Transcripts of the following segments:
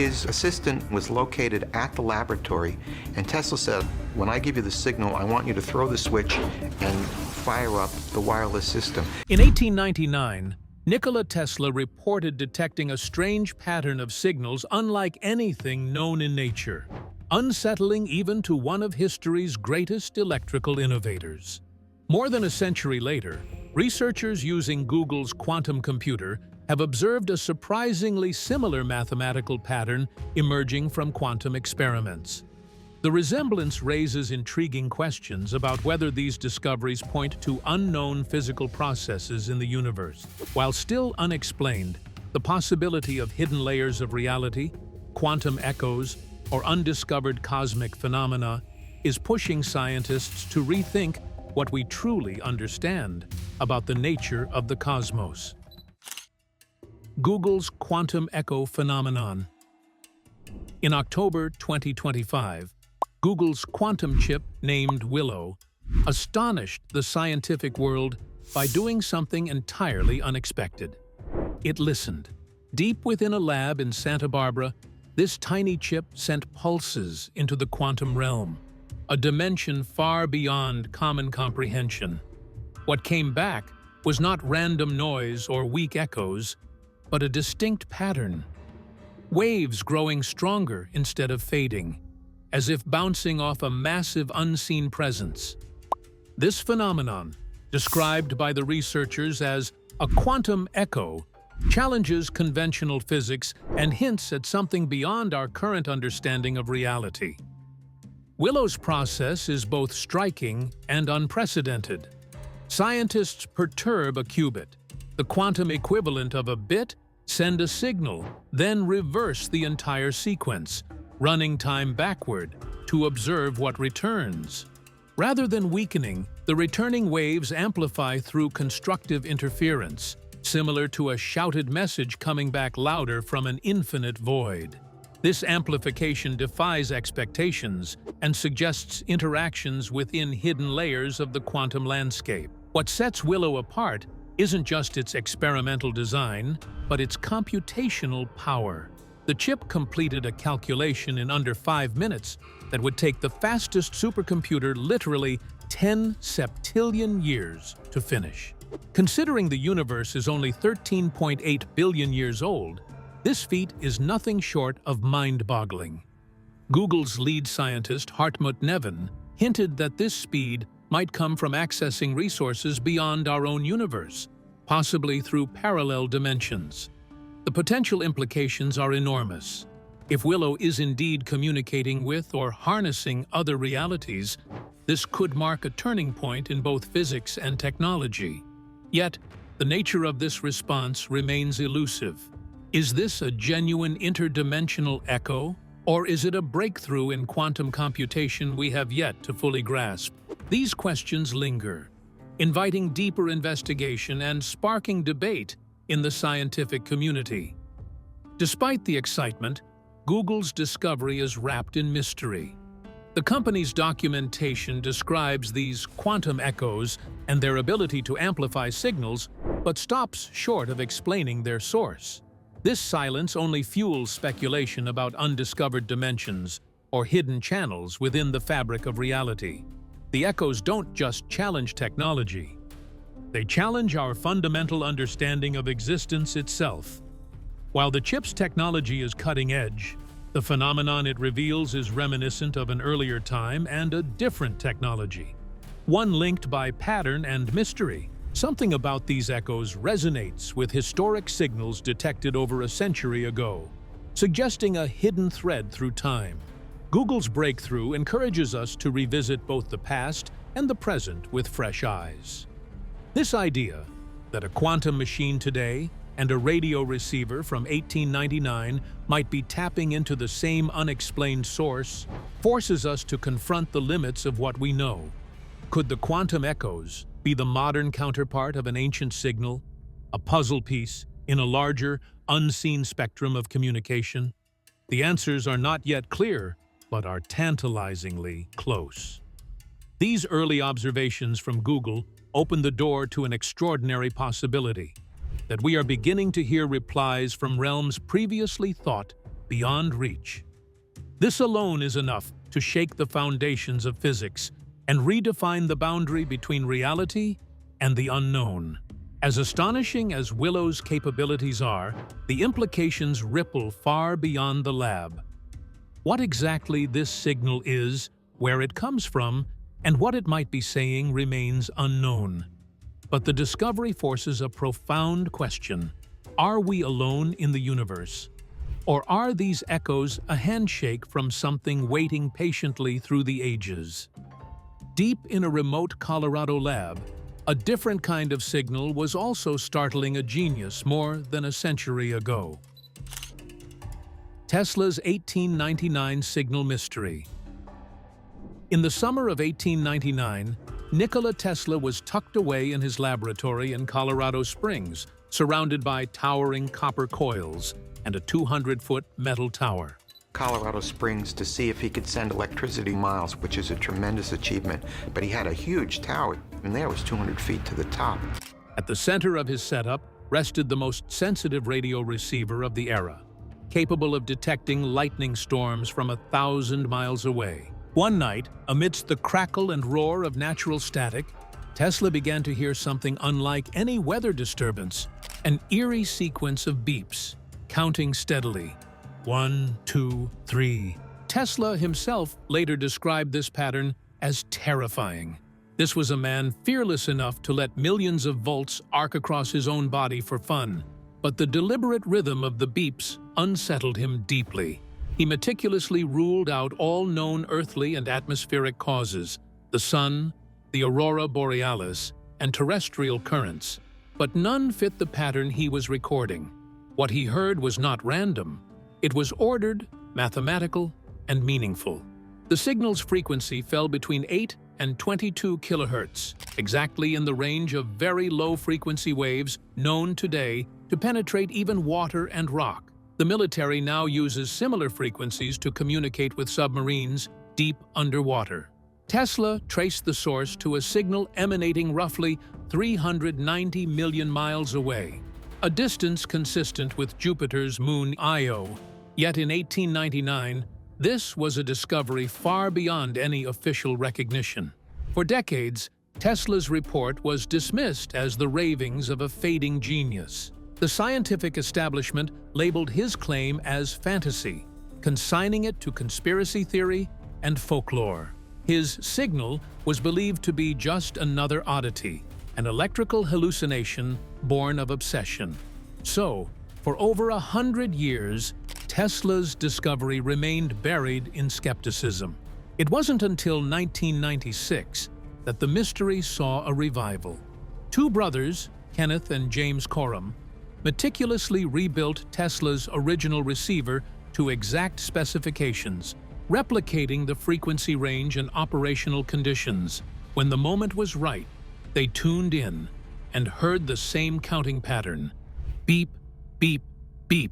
His assistant was located at the laboratory, and Tesla said, when I give you the signal, I want you to throw the switch and fire up the wireless system. In 1899, Nikola Tesla reported detecting a strange pattern of signals unlike anything known in nature, unsettling even to one of history's greatest electrical innovators. More than a century later, researchers using Google's quantum computer have observed a surprisingly similar mathematical pattern emerging from quantum experiments. The resemblance raises intriguing questions about whether these discoveries point to unknown physical processes in the universe. While still unexplained, the possibility of hidden layers of reality, quantum echoes, or undiscovered cosmic phenomena is pushing scientists to rethink what we truly understand about the nature of the cosmos. Google's quantum echo phenomenon. In October 2025, Google's quantum chip, named Willow, astonished the scientific world by doing something entirely unexpected. It listened. Deep within a lab in Santa Barbara, this tiny chip sent pulses into the quantum realm, a dimension far beyond common comprehension. What came back was not random noise or weak echoes, but a distinct pattern. Waves growing stronger instead of fading, as if bouncing off a massive unseen presence. This phenomenon, described by the researchers as a quantum echo, challenges conventional physics and hints at something beyond our current understanding of reality. Willow's process is both striking and unprecedented. Scientists perturb a qubit, the quantum equivalent of a bit, send a signal, then reverse the entire sequence, running time backward to observe what returns. Rather than weakening, the returning waves amplify through constructive interference, similar to a shouted message coming back louder from an infinite void. This amplification defies expectations and suggests interactions within hidden layers of the quantum landscape. What sets Willow apart isn't just its experimental design, but its computational power. The chip completed a calculation in under 5 minutes that would take the fastest supercomputer literally 10 septillion years to finish. Considering the universe is only 13.8 billion years old, this feat is nothing short of mind-boggling. Google's lead scientist, Hartmut Neven, hinted that this speed might come from accessing resources beyond our own universe, possibly through parallel dimensions. The potential implications are enormous. If Willow is indeed communicating with or harnessing other realities, this could mark a turning point in both physics and technology. Yet, the nature of this response remains elusive. Is this a genuine interdimensional echo, or is it a breakthrough in quantum computation we have yet to fully grasp? These questions linger, inviting deeper investigation and sparking debate in the scientific community. Despite the excitement, Google's discovery is wrapped in mystery. The company's documentation describes these quantum echoes and their ability to amplify signals, but stops short of explaining their source. This silence only fuels speculation about undiscovered dimensions or hidden channels within the fabric of reality. The echoes don't just challenge technology. They challenge our fundamental understanding of existence itself. While the chip's technology is cutting edge, the phenomenon it reveals is reminiscent of an earlier time and a different technology, one linked by pattern and mystery. Something about these echoes resonates with historic signals detected over a century ago, suggesting a hidden thread through time. Google's breakthrough encourages us to revisit both the past and the present with fresh eyes. This idea that a quantum machine today and a radio receiver from 1899 might be tapping into the same unexplained source forces us to confront the limits of what we know. Could the quantum echoes be the modern counterpart of an ancient signal, a puzzle piece in a larger, unseen spectrum of communication? The answers are not yet clear, but are tantalizingly close. These early observations from Google open the door to an extraordinary possibility, that we are beginning to hear replies from realms previously thought beyond reach. This alone is enough to shake the foundations of physics and redefine the boundary between reality and the unknown. As astonishing as Willow's capabilities are, the implications ripple far beyond the lab. What exactly this signal is, where it comes from, and what it might be saying remains unknown. But the discovery forces a profound question. Are we alone in the universe? Or are these echoes a handshake from something waiting patiently through the ages? Deep in a remote Colorado lab, a different kind of signal was also startling a genius more than a century ago. Tesla's 1899 signal mystery. In the summer of 1899, Nikola Tesla was tucked away in his laboratory in Colorado Springs, surrounded by towering copper coils and a 200-foot metal tower. Colorado Springs to see if he could send electricity miles, which is a tremendous achievement. But he had a huge tower, and there was 200 feet to the top. At the center of his setup rested the most sensitive radio receiver of the era, capable of detecting lightning storms from 1,000 miles away. One night, amidst the crackle and roar of natural static, Tesla began to hear something unlike any weather disturbance, an eerie sequence of beeps, counting steadily. 1, 2, 3. Tesla himself later described this pattern as terrifying. This was a man fearless enough to let millions of volts arc across his own body for fun, but the deliberate rhythm of the beeps unsettled him deeply. He meticulously ruled out all known earthly and atmospheric causes, the sun, the aurora borealis, and terrestrial currents, but none fit the pattern he was recording. What he heard was not random. It was ordered, mathematical, and meaningful. The signal's frequency fell between 8 and 22 kilohertz, exactly in the range of very low-frequency waves known today to penetrate even water and rock. The military now uses similar frequencies to communicate with submarines deep underwater. Tesla traced the source to a signal emanating roughly 390 million miles away, a distance consistent with Jupiter's moon Io. Yet in 1899, this was a discovery far beyond any official recognition. For decades, Tesla's report was dismissed as the ravings of a fading genius. The scientific establishment labeled his claim as fantasy, consigning it to conspiracy theory and folklore. His signal was believed to be just another oddity, an electrical hallucination born of obsession. So, for over 100 years, Tesla's discovery remained buried in skepticism. It wasn't until 1996 that the mystery saw a revival. Two brothers, Kenneth and James Coram, meticulously rebuilt Tesla's original receiver to exact specifications, replicating the frequency range and operational conditions. When the moment was right, they tuned in and heard the same counting pattern. Beep, beep, beep.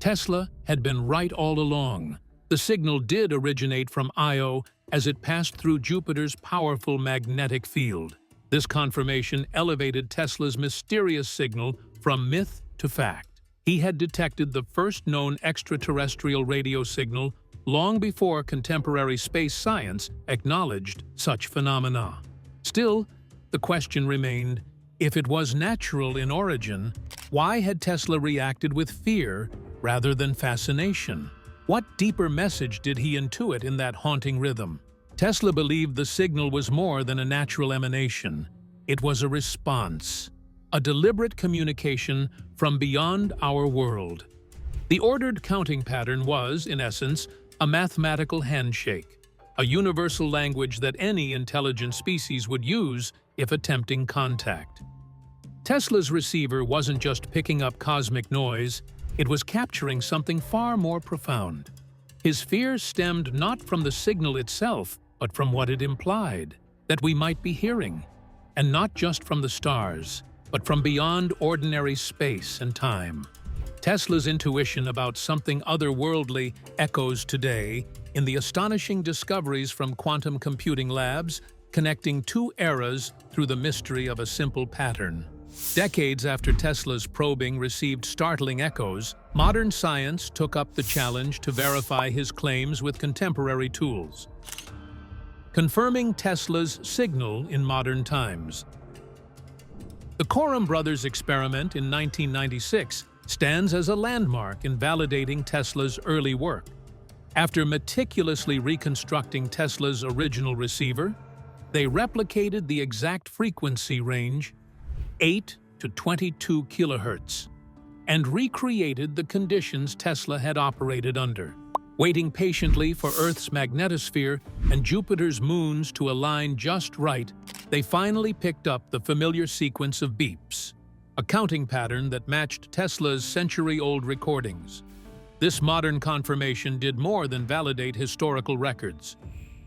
Tesla had been right all along. The signal did originate from Io as it passed through Jupiter's powerful magnetic field. This confirmation elevated Tesla's mysterious signal from myth to fact. He had detected the first known extraterrestrial radio signal long before contemporary space science acknowledged such phenomena. Still, the question remained, if it was natural in origin, why had Tesla reacted with fear rather than fascination? What deeper message did he intuit in that haunting rhythm? Tesla believed the signal was more than a natural emanation. It was a response, a deliberate communication from beyond our world. The ordered counting pattern was, in essence, a mathematical handshake, a universal language that any intelligent species would use if attempting contact. Tesla's receiver wasn't just picking up cosmic noise, it was capturing something far more profound. His fear stemmed not from the signal itself, but from what it implied, that we might be hearing, and not just from the stars, but from beyond ordinary space and time. Tesla's intuition about something otherworldly echoes today in the astonishing discoveries from quantum computing labs connecting two eras through the mystery of a simple pattern. Decades after Tesla's probing received startling echoes, modern science took up the challenge to verify his claims with contemporary tools, confirming Tesla's signal in modern times. The Coram brothers' experiment in 1996 stands as a landmark in validating Tesla's early work. After meticulously reconstructing Tesla's original receiver, they replicated the exact frequency range, 8 to 22 kilohertz, and recreated the conditions Tesla had operated under. Waiting patiently for Earth's magnetosphere and Jupiter's moons to align just right, they finally picked up the familiar sequence of beeps, a counting pattern that matched Tesla's century-old recordings. This modern confirmation did more than validate historical records.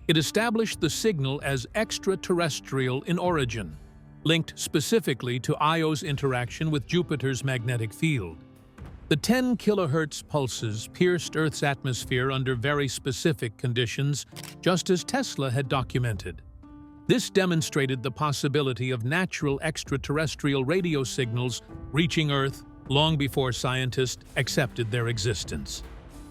It established the signal as extraterrestrial in origin, linked specifically to Io's interaction with Jupiter's magnetic field. The 10 kilohertz pulses pierced Earth's atmosphere under very specific conditions, just as Tesla had documented. This demonstrated the possibility of natural extraterrestrial radio signals reaching Earth long before scientists accepted their existence.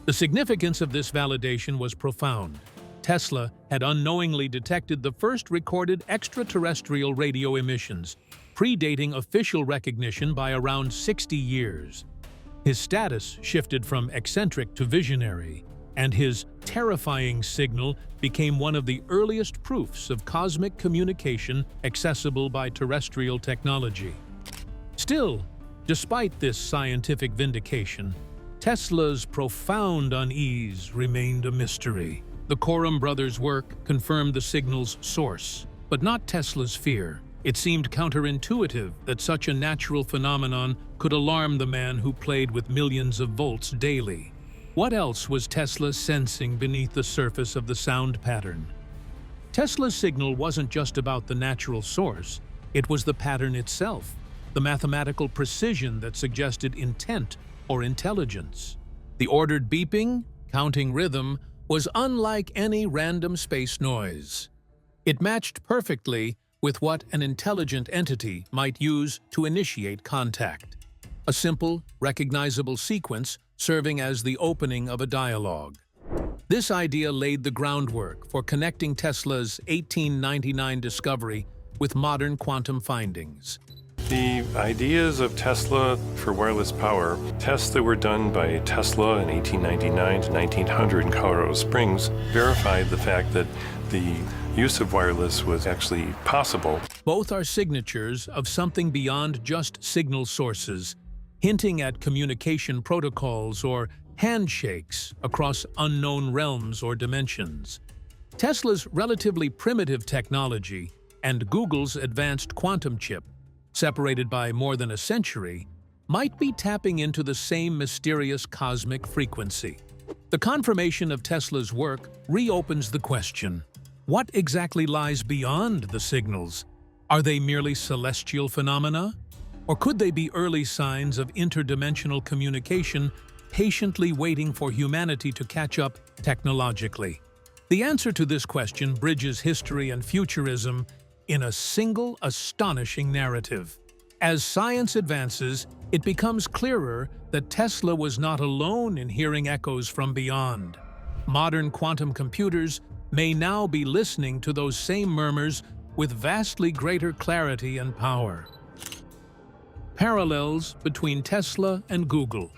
The significance of this validation was profound. Tesla had unknowingly detected the first recorded extraterrestrial radio emissions, predating official recognition by around 60 years. His status shifted from eccentric to visionary, and his terrifying signal became one of the earliest proofs of cosmic communication accessible by terrestrial technology. Still, despite this scientific vindication, Tesla's profound unease remained a mystery. The Coram brothers' work confirmed the signal's source, but not Tesla's fear. It seemed counterintuitive that such a natural phenomenon could alarm the man who played with millions of volts daily. What else was Tesla sensing beneath the surface of the sound pattern? Tesla's signal wasn't just about the natural source, it was the pattern itself, the mathematical precision that suggested intent or intelligence. The ordered beeping, counting rhythm, was unlike any random space noise. It matched perfectly with what an intelligent entity might use to initiate contact. A simple, recognizable sequence serving as the opening of a dialogue. This idea laid the groundwork for connecting Tesla's 1899 discovery with modern quantum findings. The ideas of Tesla for wireless power, tests that were done by Tesla in 1899 to 1900 in Colorado Springs, verified the fact that the use of wireless was actually possible. Both are signatures of something beyond just signal sources, hinting at communication protocols or handshakes across unknown realms or dimensions. Tesla's relatively primitive technology and Google's advanced quantum chip, separated by more than a century, might be tapping into the same mysterious cosmic frequency. The confirmation of Tesla's work reopens the question: what exactly lies beyond the signals? Are they merely celestial phenomena? Or could they be early signs of interdimensional communication patiently waiting for humanity to catch up technologically? The answer to this question bridges history and futurism in a single astonishing narrative. As science advances, it becomes clearer that Tesla was not alone in hearing echoes from beyond. Modern quantum computers may now be listening to those same murmurs with vastly greater clarity and power. Parallels between Tesla and Google.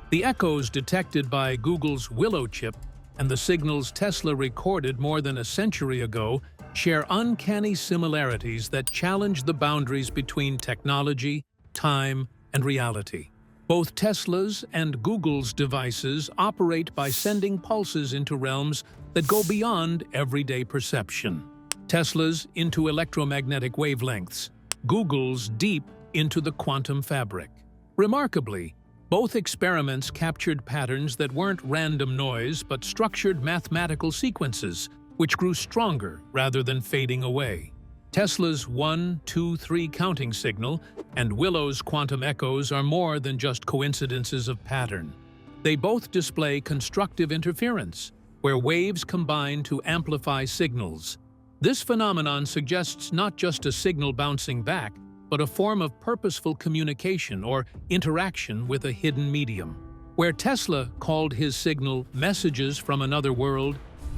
The echoes detected by Google's Willow chip and the signals Tesla recorded more than a century ago share uncanny similarities that challenge the boundaries between technology, time, and reality. Both Tesla's and Google's devices operate by sending pulses into realms that go beyond everyday perception. Tesla's into electromagnetic wavelengths, Google's deep into the quantum fabric. Remarkably, both experiments captured patterns that weren't random noise but structured mathematical sequences, which grew stronger rather than fading away. Tesla's 1, 2, 3 counting signal and Willow's quantum echoes are more than just coincidences of pattern. They both display constructive interference, where waves combine to amplify signals. This phenomenon suggests not just a signal bouncing back, but a form of purposeful communication or interaction with a hidden medium. Where Tesla called his signal messages from another world,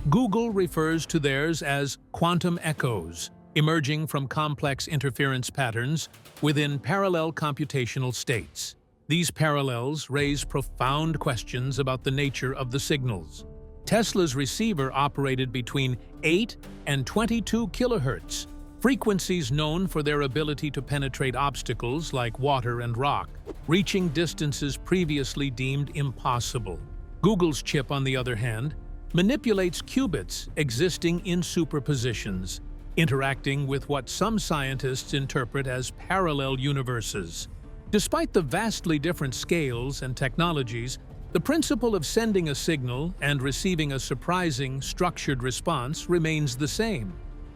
Google refers to theirs as quantum echoes, emerging from complex interference patterns within parallel computational states. These parallels raise profound questions about the nature of the signals. Tesla's receiver operated between 8 and 22 kilohertz, frequencies known for their ability to penetrate obstacles like water and rock, reaching distances previously deemed impossible. Google's chip, on the other hand, manipulates qubits existing in superpositions, interacting with what some scientists interpret as parallel universes. Despite the vastly different scales and technologies, the principle of sending a signal and receiving a surprising, structured response remains the same.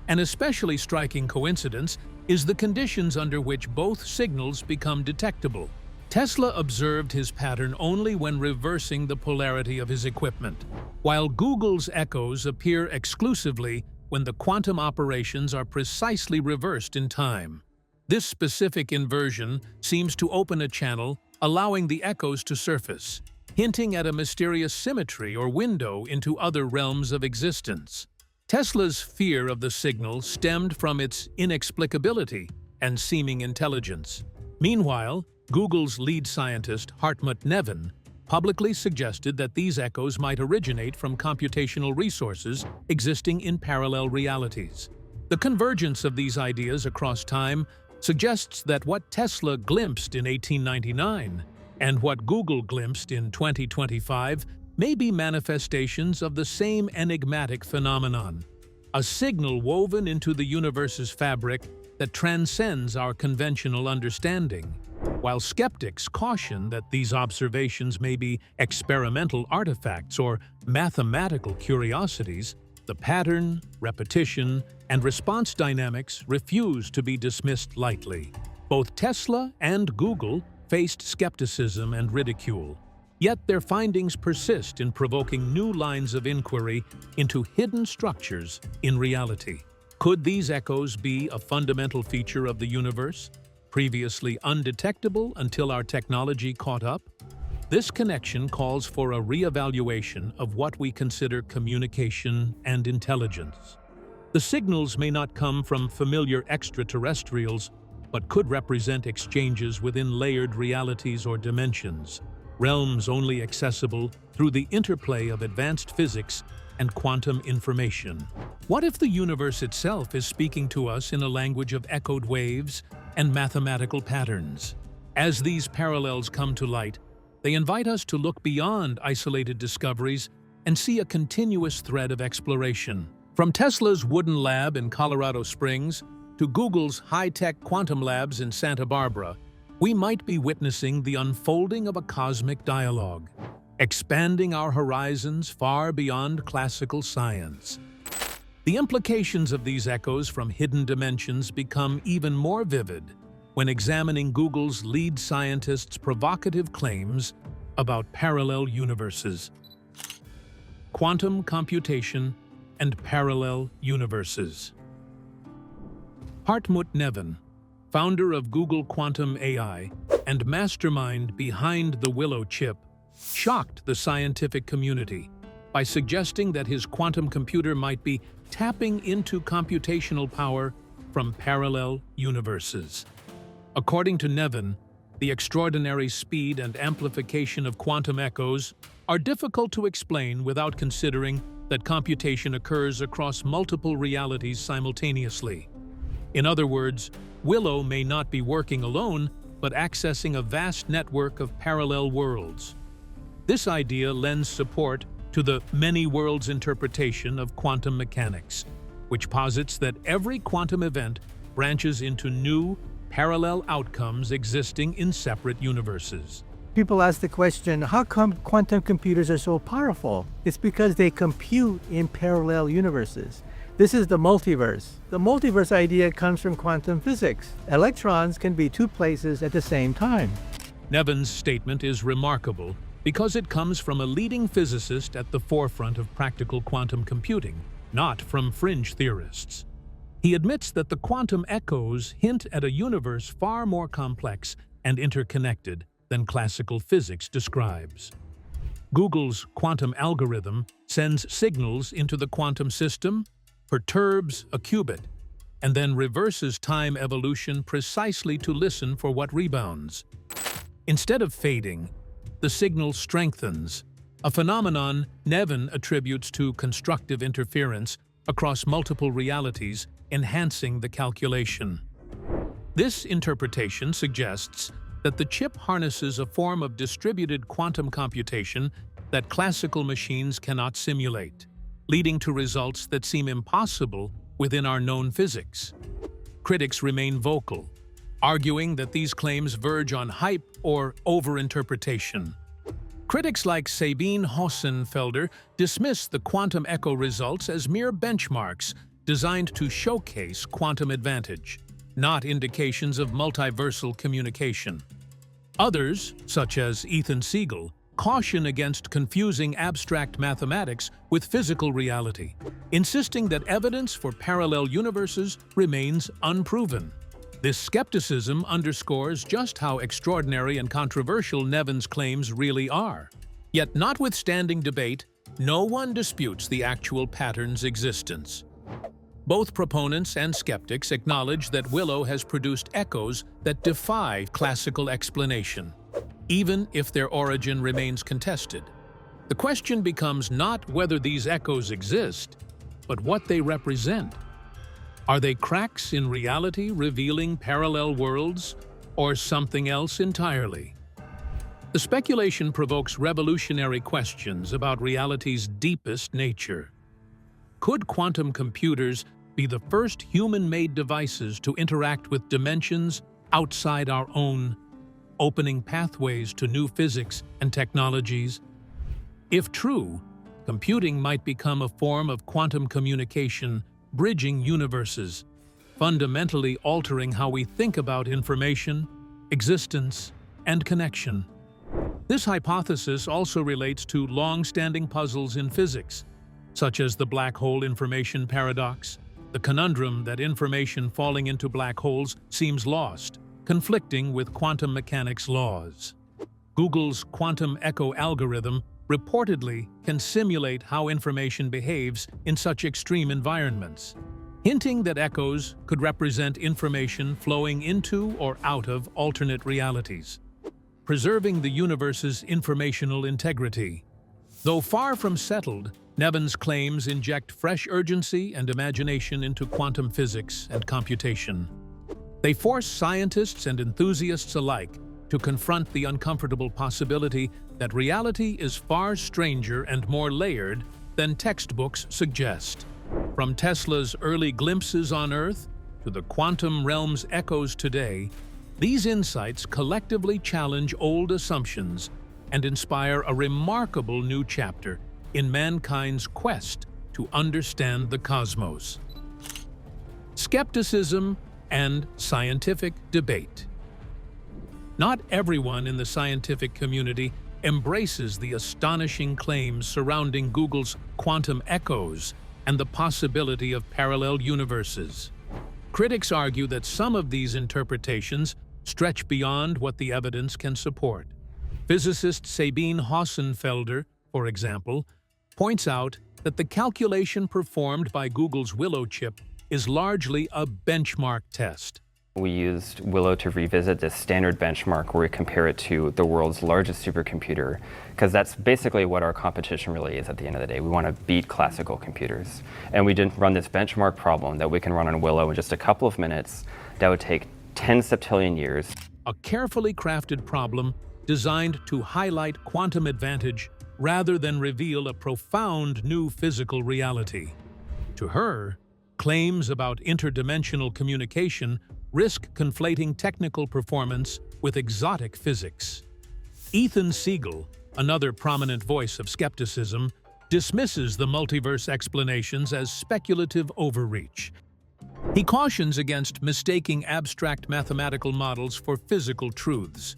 An especially striking coincidence is the conditions under which both signals become detectable. Tesla observed his pattern only when reversing the polarity of his equipment, while Google's echoes appear exclusively when the quantum operations are precisely reversed in time. This specific inversion seems to open a channel, allowing the echoes to surface, hinting at a mysterious symmetry or window into other realms of existence. Tesla's fear of the signal stemmed from its inexplicability and seeming intelligence. Meanwhile, Google's lead scientist, Hartmut Neven, publicly suggested that these echoes might originate from computational resources existing in parallel realities. The convergence of these ideas across time suggests that what Tesla glimpsed in 1899 and what Google glimpsed in 2025 may be manifestations of the same enigmatic phenomenon, a signal woven into the universe's fabric that transcends our conventional understanding. While skeptics caution that these observations may be experimental artifacts or mathematical curiosities, the pattern, repetition, and response dynamics refuse to be dismissed lightly. Both Tesla and Google faced skepticism and ridicule. Yet their findings persist in provoking new lines of inquiry into hidden structures in reality. Could these echoes be a fundamental feature of the universe, previously undetectable until our technology caught up? This connection calls for a reevaluation of what we consider communication and intelligence. The signals may not come from familiar extraterrestrials, but could represent exchanges within layered realities or dimensions, realms only accessible through the interplay of advanced physics and quantum information. What if the universe itself is speaking to us in a language of echoed waves and mathematical patterns? As these parallels come to light, they invite us to look beyond isolated discoveries and see a continuous thread of exploration. From Tesla's wooden lab in Colorado Springs to Google's high-tech quantum labs in Santa Barbara, we might be witnessing the unfolding of a cosmic dialogue, expanding our horizons far beyond classical science. The implications of these echoes from hidden dimensions become even more vivid when examining Google's lead scientist's provocative claims about parallel universes. Quantum computation and parallel universes. Hartmut Neven, founder of Google Quantum AI and mastermind behind the Willow chip, shocked the scientific community by suggesting that his quantum computer might be tapping into computational power from parallel universes. According to Neven, the extraordinary speed and amplification of quantum echoes are difficult to explain without considering that computation occurs across multiple realities simultaneously. In other words, Willow may not be working alone, but accessing a vast network of parallel worlds. This idea lends support to the many worlds interpretation of quantum mechanics, which posits that every quantum event branches into new, parallel outcomes existing in separate universes. People ask the question, how come quantum computers are so powerful? It's because they compute in parallel universes. This is the multiverse. The multiverse idea comes from quantum physics. Electrons can be two places at the same time. Neven's statement is remarkable because it comes from a leading physicist at the forefront of practical quantum computing, not from fringe theorists. He admits that the quantum echoes hint at a universe far more complex and interconnected than classical physics describes. Google's quantum algorithm sends signals into the quantum system, perturbs a qubit, and then reverses time evolution precisely to listen for what rebounds. Instead of fading, the signal strengthens, a phenomenon Nevin attributes to constructive interference across multiple realities, enhancing the calculation. This interpretation suggests that the chip harnesses a form of distributed quantum computation that classical machines cannot simulate, leading to results that seem impossible within our known physics. Critics remain vocal, arguing that these claims verge on hype or overinterpretation. Critics like Sabine Hossenfelder dismiss the quantum echo results as mere benchmarks designed to showcase quantum advantage, not indications of multiversal communication. Others, such as Ethan Siegel, caution against confusing abstract mathematics with physical reality, insisting that evidence for parallel universes remains unproven. This skepticism underscores just how extraordinary and controversial Nevin's claims really are. Yet, notwithstanding debate, no one disputes the actual pattern's existence. Both proponents and skeptics acknowledge that Willow has produced echoes that defy classical explanation, even if their origin remains contested. The question becomes not whether these echoes exist, but what they represent. Are they cracks in reality revealing parallel worlds, or something else entirely? The speculation provokes revolutionary questions about reality's deepest nature. Could quantum computers be the first human-made devices to interact with dimensions outside our own, opening pathways to new physics and technologies? If true, computing might become a form of quantum communication bridging universes, fundamentally altering how we think about information, existence, and connection. This hypothesis also relates to long-standing puzzles in physics, such as the black hole information paradox, the conundrum that information falling into black holes seems lost, conflicting with quantum mechanics laws. Google's quantum echo algorithm reportedly can simulate how information behaves in such extreme environments, hinting that echoes could represent information flowing into or out of alternate realities, preserving the universe's informational integrity. Though far from settled, Nevin's claims inject fresh urgency and imagination into quantum physics and computation. They force scientists and enthusiasts alike to confront the uncomfortable possibility that reality is far stranger and more layered than textbooks suggest. From Tesla's early glimpses on Earth to the quantum realm's echoes today, these insights collectively challenge old assumptions and inspire a remarkable new chapter in mankind's quest to understand the cosmos. Skepticism and scientific debate. Not everyone in the scientific community embraces the astonishing claims surrounding Google's quantum echoes and the possibility of parallel universes. Critics argue that some of these interpretations stretch beyond what the evidence can support. Physicist Sabine Hossenfelder, for example, points out that the calculation performed by Google's Willow chip is largely a benchmark test. We used Willow to revisit this standard benchmark where we compare it to the world's largest supercomputer, because that's basically what our competition really is at the end of the day. We want to beat classical computers. And we didn't run this benchmark problem that we can run on Willow in just a couple of minutes that would take 10 septillion years. A carefully crafted problem designed to highlight quantum advantage rather than reveal a profound new physical reality. To her, claims about interdimensional communication risk conflating technical performance with exotic physics. Ethan Siegel, another prominent voice of skepticism, dismisses the multiverse explanations as speculative overreach. He cautions against mistaking abstract mathematical models for physical truths.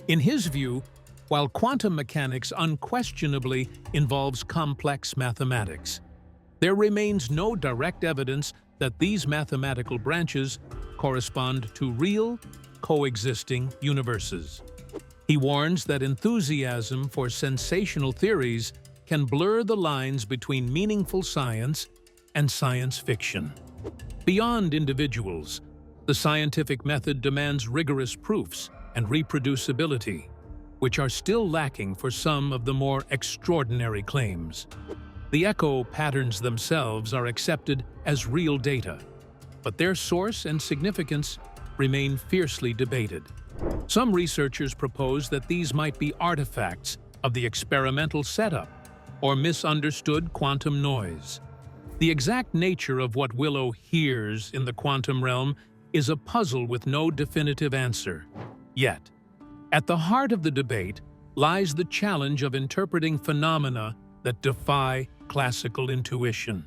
In his view, while quantum mechanics unquestionably involves complex mathematics, there remains no direct evidence that these mathematical branches correspond to real, coexisting universes. He warns that enthusiasm for sensational theories can blur the lines between meaningful science and science fiction. Beyond individuals, the scientific method demands rigorous proofs and reproducibility, which are still lacking for some of the more extraordinary claims. The echo patterns themselves are accepted as real data, but their source and significance remain fiercely debated. Some researchers propose that these might be artifacts of the experimental setup or misunderstood quantum noise. The exact nature of what Willow hears in the quantum realm is a puzzle with no definitive answer. Yet, at the heart of the debate lies the challenge of interpreting phenomena that defy classical intuition.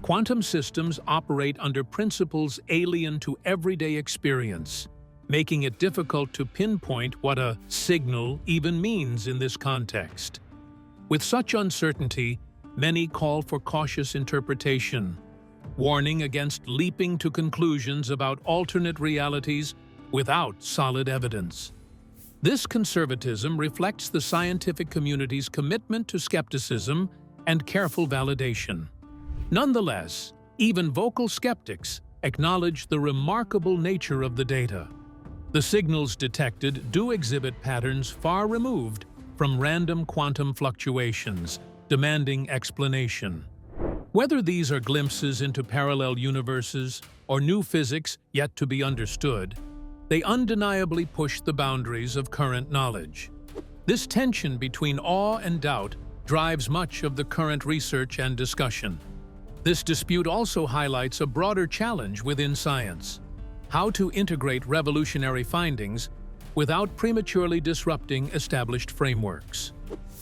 Quantum systems operate under principles alien to everyday experience, making it difficult to pinpoint what a signal even means in this context. With such uncertainty, many call for cautious interpretation, warning against leaping to conclusions about alternate realities without solid evidence. This conservatism reflects the scientific community's commitment to skepticism and careful validation. Nonetheless, even vocal skeptics acknowledge the remarkable nature of the data. The signals detected do exhibit patterns far removed from random quantum fluctuations, demanding explanation. Whether these are glimpses into parallel universes or new physics yet to be understood, they undeniably push the boundaries of current knowledge. This tension between awe and doubt drives much of the current research and discussion. This dispute also highlights a broader challenge within science: how to integrate revolutionary findings without prematurely disrupting established frameworks.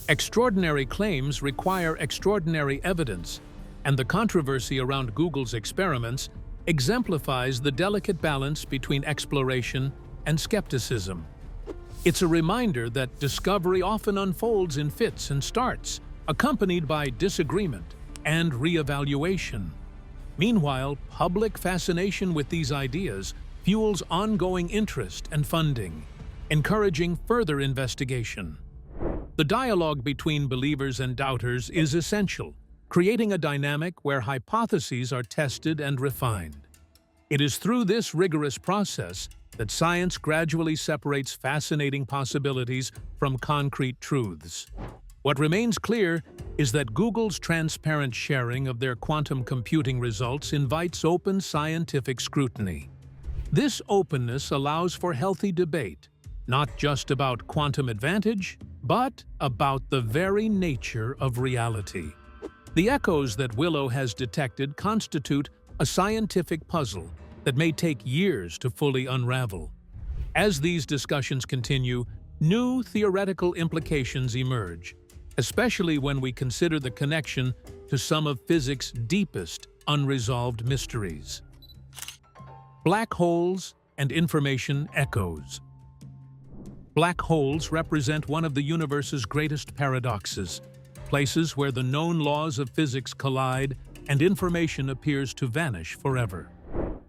Extraordinary claims require extraordinary evidence, and the controversy around Google's experiments exemplifies the delicate balance between exploration and skepticism. It's a reminder that discovery often unfolds in fits and starts, accompanied by disagreement and reevaluation. Meanwhile, public fascination with these ideas fuels ongoing interest and funding, encouraging further investigation. The dialogue between believers and doubters is essential, creating a dynamic where hypotheses are tested and refined. It is through this rigorous process that science gradually separates fascinating possibilities from concrete truths. What remains clear is that Google's transparent sharing of their quantum computing results invites open scientific scrutiny. This openness allows for healthy debate, not just about quantum advantage, but about the very nature of reality. The echoes that Willow has detected constitute a scientific puzzle that may take years to fully unravel. As these discussions continue, new theoretical implications emerge, especially when we consider the connection to some of physics' deepest unresolved mysteries. Black holes and information echoes. Black holes represent one of the universe's greatest paradoxes, places where the known laws of physics collide and information appears to vanish forever.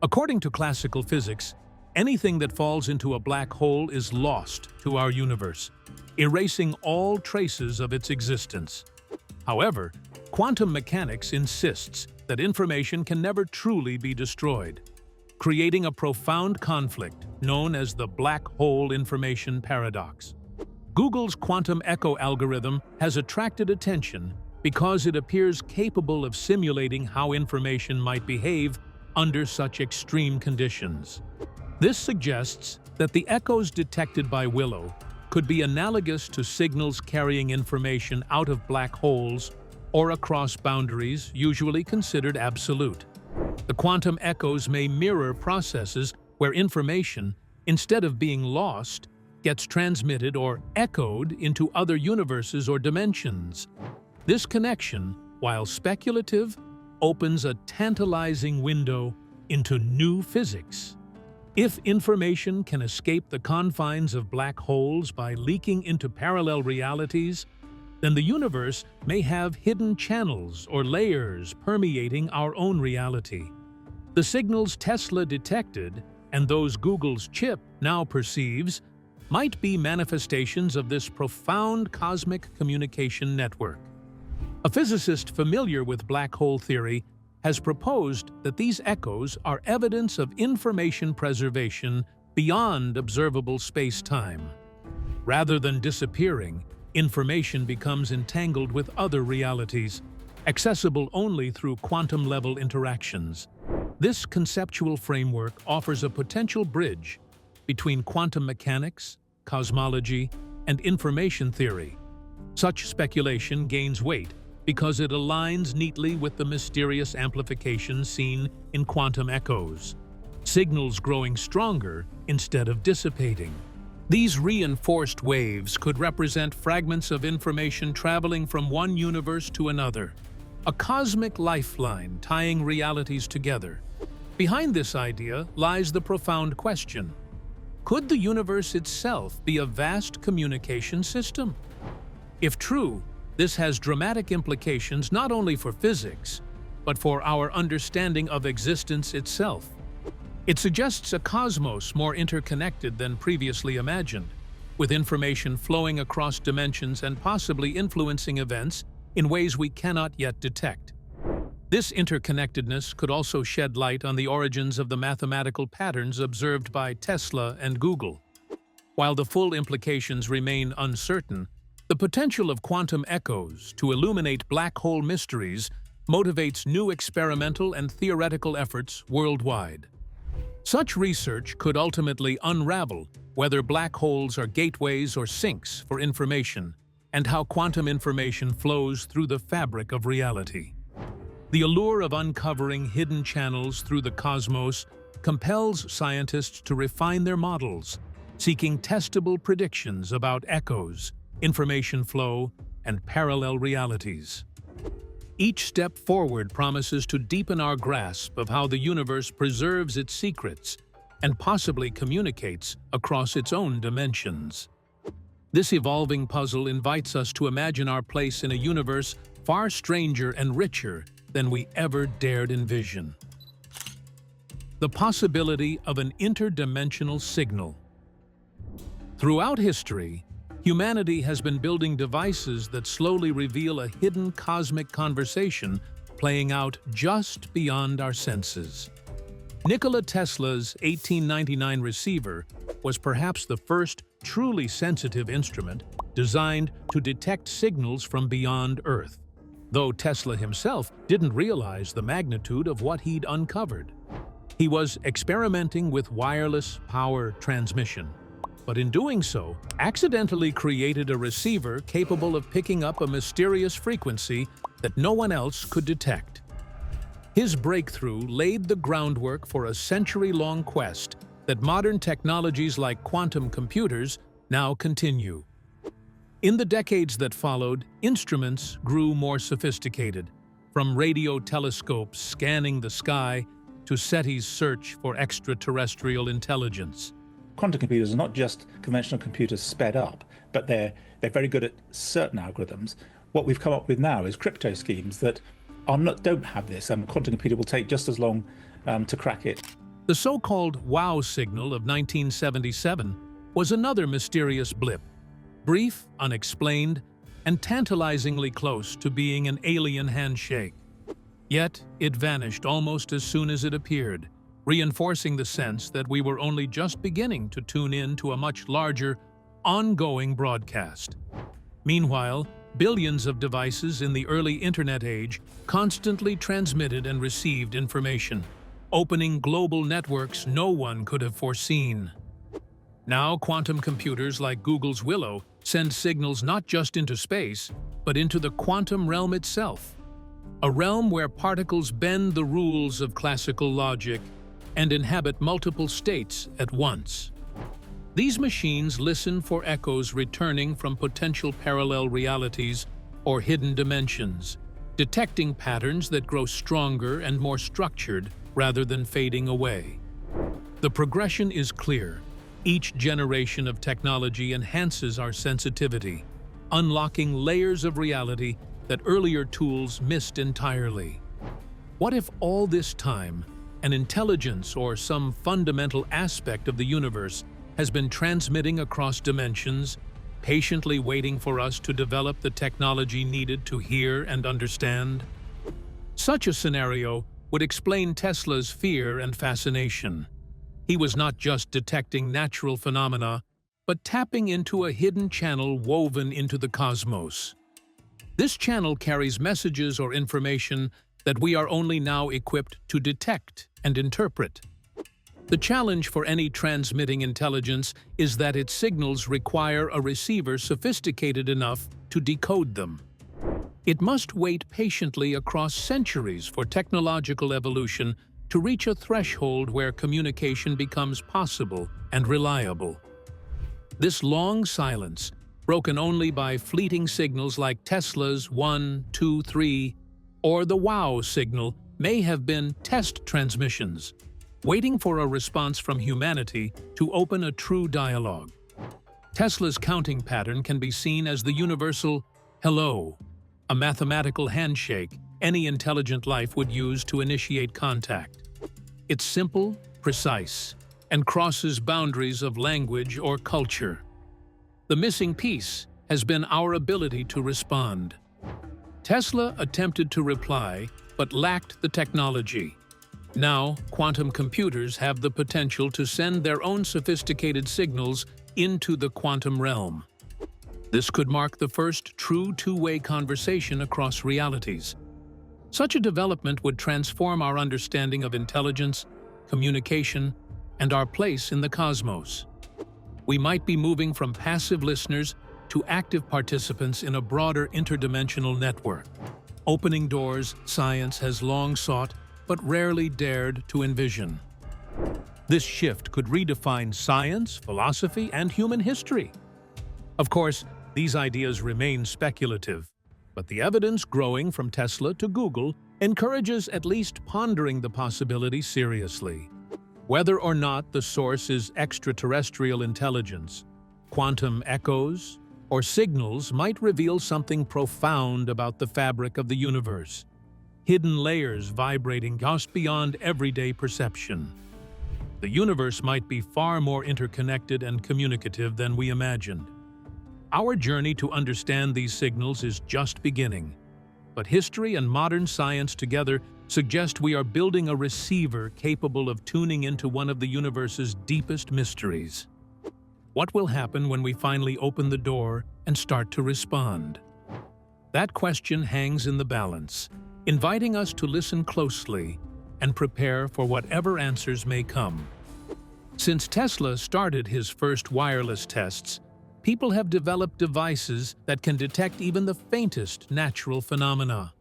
According to classical physics, anything that falls into a black hole is lost to our universe, erasing all traces of its existence. However, quantum mechanics insists that information can never truly be destroyed, creating a profound conflict known as the black hole information paradox. Google's quantum echo algorithm has attracted attention because it appears capable of simulating how information might behave under such extreme conditions. This suggests that the echoes detected by Willow could be analogous to signals carrying information out of black holes or across boundaries usually considered absolute. The quantum echoes may mirror processes where information, instead of being lost, gets transmitted or echoed into other universes or dimensions. This connection, while speculative, opens a tantalizing window into new physics. If information can escape the confines of black holes by leaking into parallel realities, then the universe may have hidden channels or layers permeating our own reality. The signals Tesla detected, and those Google's chip now perceives, might be manifestations of this profound cosmic communication network. A physicist familiar with black hole theory has proposed that these echoes are evidence of information preservation beyond observable space-time. Rather than disappearing, information becomes entangled with other realities, accessible only through quantum-level interactions. This conceptual framework offers a potential bridge between quantum mechanics, cosmology, and information theory. Such speculation gains weight because it aligns neatly with the mysterious amplification seen in quantum echoes, signals growing stronger instead of dissipating. These reinforced waves could represent fragments of information traveling from one universe to another, a cosmic lifeline tying realities together. Behind this idea lies the profound question: could the universe itself be a vast communication system? If true, this has dramatic implications not only for physics, but for our understanding of existence itself. It suggests a cosmos more interconnected than previously imagined, with information flowing across dimensions and possibly influencing events in ways we cannot yet detect. This interconnectedness could also shed light on the origins of the mathematical patterns observed by Tesla and Google. While the full implications remain uncertain, the potential of quantum echoes to illuminate black hole mysteries motivates new experimental and theoretical efforts worldwide. Such research could ultimately unravel whether black holes are gateways or sinks for information, and how quantum information flows through the fabric of reality. The allure of uncovering hidden channels through the cosmos compels scientists to refine their models, seeking testable predictions about echoes, information flow, and parallel realities. Each step forward promises to deepen our grasp of how the universe preserves its secrets and possibly communicates across its own dimensions. This evolving puzzle invites us to imagine our place in a universe far stranger and richer than we ever dared envision. The possibility of an interdimensional signal. Throughout history, humanity has been building devices that slowly reveal a hidden cosmic conversation playing out just beyond our senses. Nikola Tesla's 1899 receiver was perhaps the first truly sensitive instrument designed to detect signals from beyond Earth, though Tesla himself didn't realize the magnitude of what he'd uncovered. He was experimenting with wireless power transmission, but in doing so, accidentally created a receiver capable of picking up a mysterious frequency that no one else could detect. His breakthrough laid the groundwork for a century-long quest that modern technologies like quantum computers now continue. In the decades that followed, instruments grew more sophisticated, from radio telescopes scanning the sky to SETI's search for extraterrestrial intelligence. Quantum computers are not just conventional computers sped up, but they're very good at certain algorithms. What we've come up with now is crypto schemes that don't have this, and a quantum computer will take just as long to crack it. The so-called wow signal of 1977 was another mysterious blip, brief, unexplained, and tantalizingly close to being an alien handshake. Yet, it vanished almost as soon as it appeared, reinforcing the sense that we were only just beginning to tune in to a much larger, ongoing broadcast. Meanwhile, billions of devices in the early internet age constantly transmitted and received information, opening global networks no one could have foreseen. Now, quantum computers like Google's Willow send signals not just into space, but into the quantum realm itself, a realm where particles bend the rules of classical logic and inhabit multiple states at once. These machines listen for echoes returning from potential parallel realities or hidden dimensions, detecting patterns that grow stronger and more structured rather than fading away. The progression is clear. Each generation of technology enhances our sensitivity, unlocking layers of reality that earlier tools missed entirely. What if all this time, an intelligence or some fundamental aspect of the universe has been transmitting across dimensions, patiently waiting for us to develop the technology needed to hear and understand? Such a scenario would explain Tesla's fear and fascination. He was not just detecting natural phenomena, but tapping into a hidden channel woven into the cosmos. This channel carries messages or information that we are only now equipped to detect and interpret. The challenge for any transmitting intelligence is that its signals require a receiver sophisticated enough to decode them. It must wait patiently across centuries for technological evolution to reach a threshold where communication becomes possible and reliable. This long silence, broken only by fleeting signals like Tesla's 1, 2, 3, or the wow signal, may have been test transmissions, waiting for a response from humanity to open a true dialogue. Tesla's counting pattern can be seen as the universal hello, a mathematical handshake any intelligent life would use to initiate contact. It's simple, precise, and crosses boundaries of language or culture. The missing piece has been our ability to respond. Tesla attempted to reply, but lacked the technology. Now, quantum computers have the potential to send their own sophisticated signals into the quantum realm. This could mark the first true two-way conversation across realities. Such a development would transform our understanding of intelligence, communication, and our place in the cosmos. We might be moving from passive listeners to active participants in a broader interdimensional network, opening doors science has long sought but rarely dared to envision. This shift could redefine science, philosophy, and human history. Of course, these ideas remain speculative, but the evidence growing from Tesla to Google encourages at least pondering the possibility seriously. Whether or not the source is extraterrestrial intelligence, quantum echoes, or signals might reveal something profound about the fabric of the universe, hidden layers vibrating just beyond everyday perception. The universe might be far more interconnected and communicative than we imagined. Our journey to understand these signals is just beginning, but history and modern science together suggest we are building a receiver capable of tuning into one of the universe's deepest mysteries. What will happen when we finally open the door and start to respond? That question hangs in the balance, inviting us to listen closely and prepare for whatever answers may come. Since Tesla started his first wireless tests, people have developed devices that can detect even the faintest natural phenomena.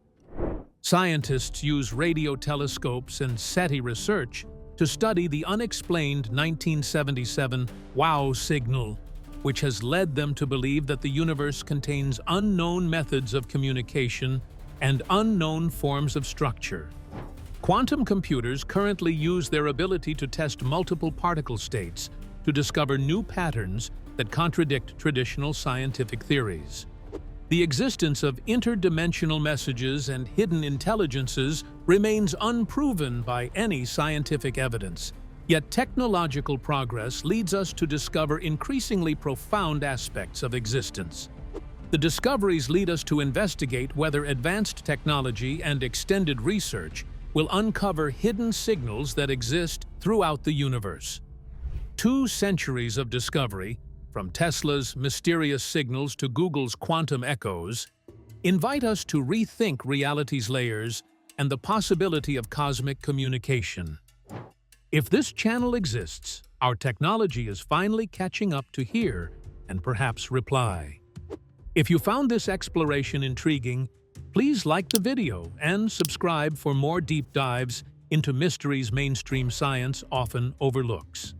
Scientists use radio telescopes and SETI research to study the unexplained 1977 wow signal, which has led them to believe that the universe contains unknown methods of communication and unknown forms of structure. Quantum computers currently use their ability to test multiple particle states to discover new patterns that contradict traditional scientific theories. The existence of interdimensional messages and hidden intelligences remains unproven by any scientific evidence. Yet technological progress leads us to discover increasingly profound aspects of existence. The discoveries lead us to investigate whether advanced technology and extended research will uncover hidden signals that exist throughout the universe. 2 centuries of discovery, from Tesla's mysterious signals to Google's quantum echoes, invite us to rethink reality's layers and the possibility of cosmic communication. If this channel exists, our technology is finally catching up to hear and perhaps reply. If you found this exploration intriguing, please like the video and subscribe for more deep dives into mysteries mainstream science often overlooks.